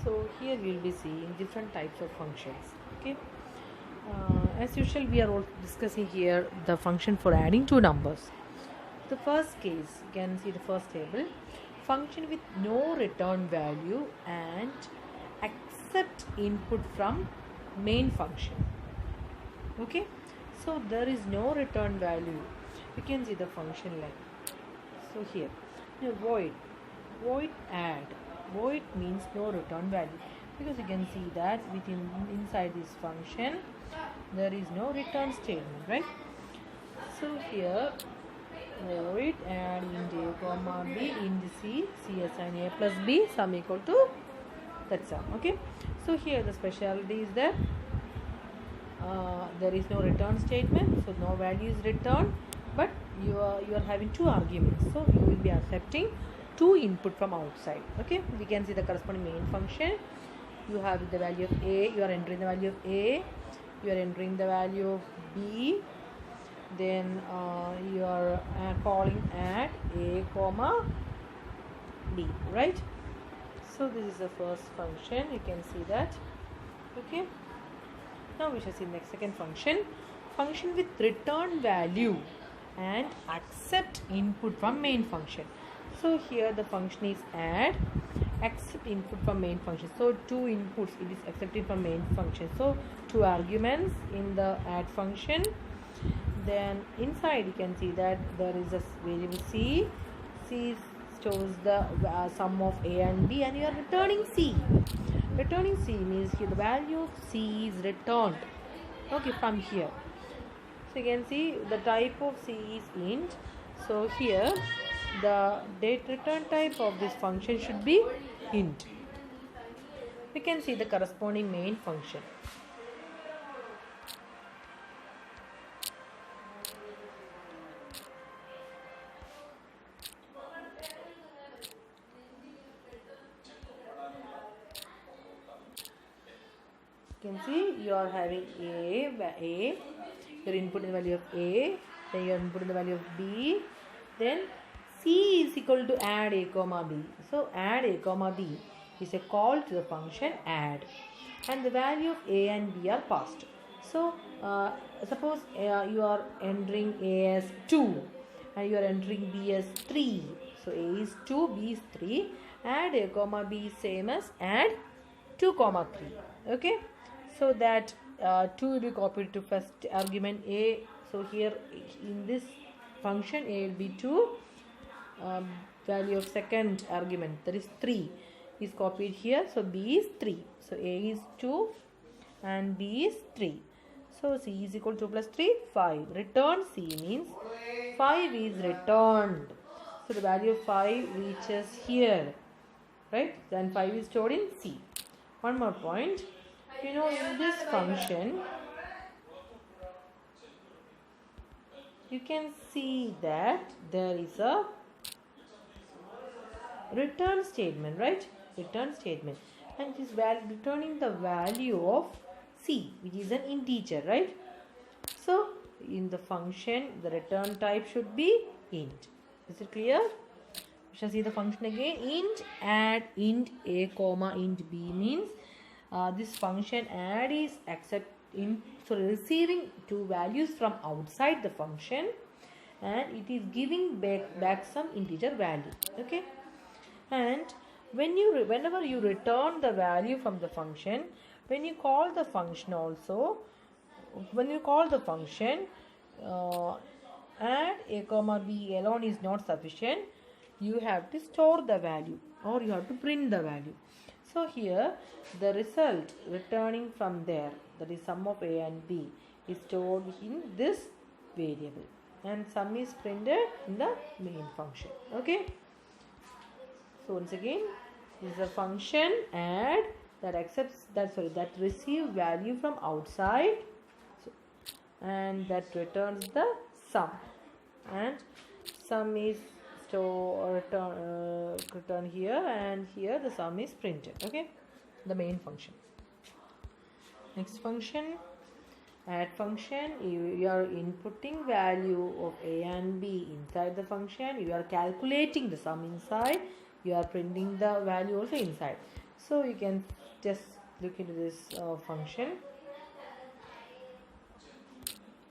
So here we will be seeing different types of functions. Okay. As usual, we are all discussing here the function for adding two numbers. The first case, you can see the first table, function with no return value and accept input from main function. Okay, so there is no return value. You can see the function like so here. Now void add. Void means no return value, because you can see that within inside this function there is no return statement, right? So here void add int a comma b int c assign a plus b sum equal to that sum. Okay, so here the specialty is that there is no return statement, so no value is returned, but you are having two arguments, so you will be accepting two input from outside. Okay, we can see the corresponding main function. You have the value of a, you are entering the value of a, you are entering the value of b, then you are calling add a comma b, right? So this is the first function, you can see that. Okay, now we shall see next second function with return value and accept input from main function. So here the function is add, accept input from main function. So two inputs, it is accepted from main function. So two arguments in the add function. Then inside you can see that there is a variable c. C stores the sum of a and b, and you are returning c. Returning c means here the value of c is returned. Okay, from here. So you can see the type of c is int. So here the date return type of this function should be int. We can see the corresponding main function. You can see you are having a, your input in the value of a, then you are inputting the value of b, then c is equal to add a comma b. So add a comma b is a call to the function add, and the value of a and b are passed. So suppose you are entering a as 2 and you are entering b as 3. So a is 2, b is 3. Add a comma b is same as add 2 comma 3. Okay, so that 2 will be copied to first argument a. So here in this function a will be 2, value of second argument, that is 3, is copied here. So b is 3. So a is 2 and b is 3. So c is equal to 2 plus 3, 5. Return c means 5 is returned. So the value of 5 reaches here, right? Then 5 is stored in c. One more point. You know, in this function you can see that there is a return statement, right? Return statement, and it is returning the value of c, which is an integer, right? So in the function the return type should be int. Is it clear? We shall see the function again. Int add int a comma int b means this function add is receiving two values from outside the function, and it is giving back some integer value. Okay, and whenever you return the value from the function, when you call the function also, when you call the function add a comma b alone is not sufficient. You have to store the value, or you have to print the value. So here the result returning from there, that is sum of a and b, is stored in this variable, and sum is printed in the main function. Okay, so once again, this is a function add that accepts that receive value from outside, and that returns the sum, and sum is return here, and here the sum is printed. Okay, the main function. Next function, add function. You are inputting value of a and b inside the function. You are calculating the sum inside. You are printing the value also inside. So you can just look into this function.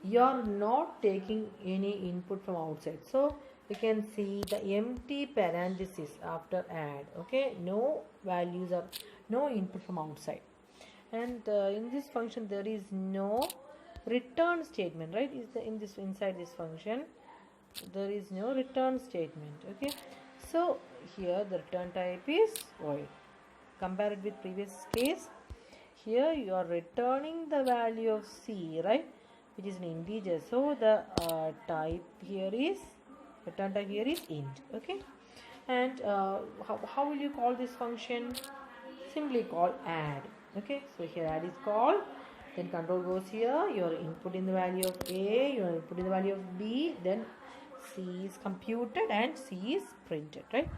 You are not taking any input from outside, so you can see the empty parenthesis after add. Okay, no values or no input from outside. And in this function there is no return statement, right? Inside this function there is no return statement. Okay, so here the return type is void. Compare it with previous case. Here you are returning the value of c, right, which is an integer. So the type here is return type here is int. Okay, and how will you call this function? Simply call add. Okay, so here add is called, then control goes here, you are inputting the value of a, you are inputting the value of b, then c is computed and c is printed, right?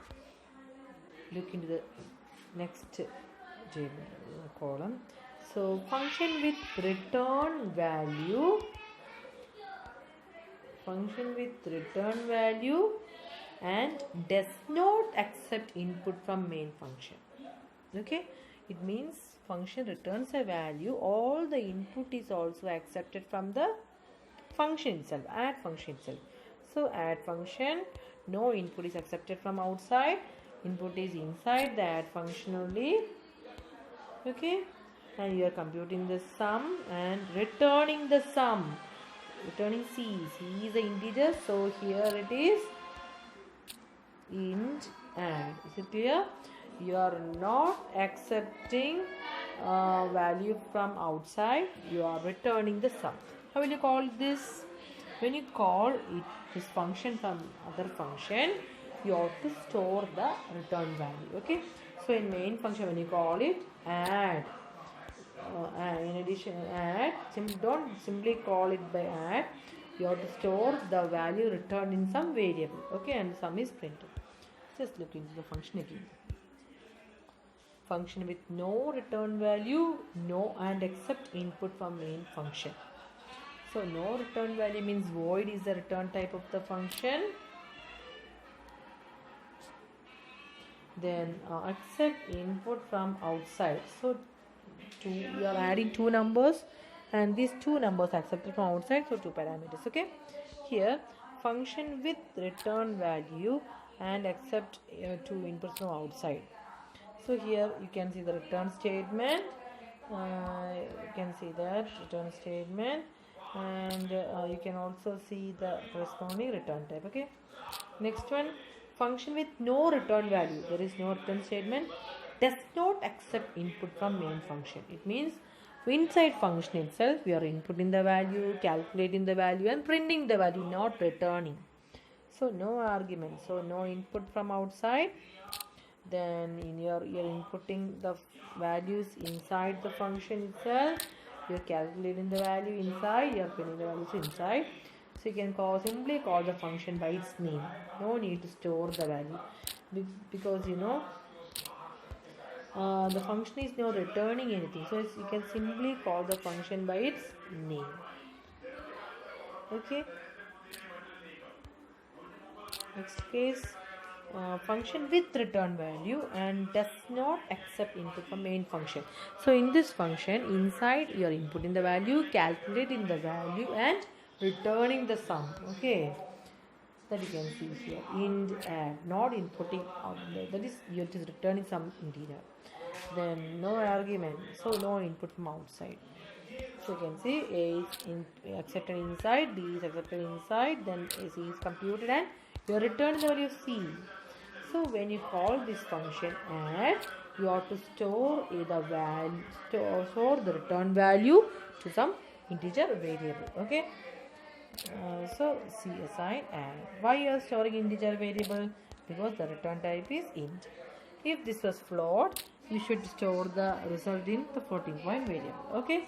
Look into the next column. So function with return value, and does not accept input from main function. Okay, it means function returns a value, all the input is also accepted from the function itself, add function itself. So add function, no input is accepted from outside, input is inside the add function only. Okay, and you are computing the sum and returning the sum, returning c is the integer, so here it is int add. Is it clear? You are not accepting value from outside, you are returning the sum. How will you call this? When you call it, this function from other function, you have to store the return value. Okay, so in main function when you call it add, in addition add, don't simply call it by add, you have to store the value returned in some variable. Okay, and sum is printed. Just look into the function again. Function with no return value, no and accept input from main function. So no return value means void is the return type of the function. Then accept input from outside. So you are adding two numbers and these two numbers accepted from outside, so two parameters. Okay, here function with return value and accept two inputs from outside. So here you can see the return statement, you can see that return statement, and you can also see the corresponding return type. Okay, next one, function with no return value, there is no return statement, does not accept input from main function. It means inside function itself we are inputting the value, calculating the value and printing the value, not returning. So no argument, so no input from outside. Then you're inputting the values inside the function itself, you're calculating the value inside, you're putting the values inside. So you can simply call the function by its name, no need to store the value, because you know the function is not returning anything, so you can simply call the function by its name. Okay, next case, function with return value and does not accept input from main function. So in this function, inside you are inputting the value, calculating the value and returning the sum. Okay, that you can see here, int add, not inputting that is you're just returning some integer. Then no argument, so no input from outside. So you can see a is accepted inside, b is accepted inside, then c is computed and you return the value of c. So when you call this function add, you have to store store the return value to some integer variable. Okay, so c assign add. Why you are storing integer variable? Because the return type is int. If this was float, you should store the result in the floating point variable. Okay.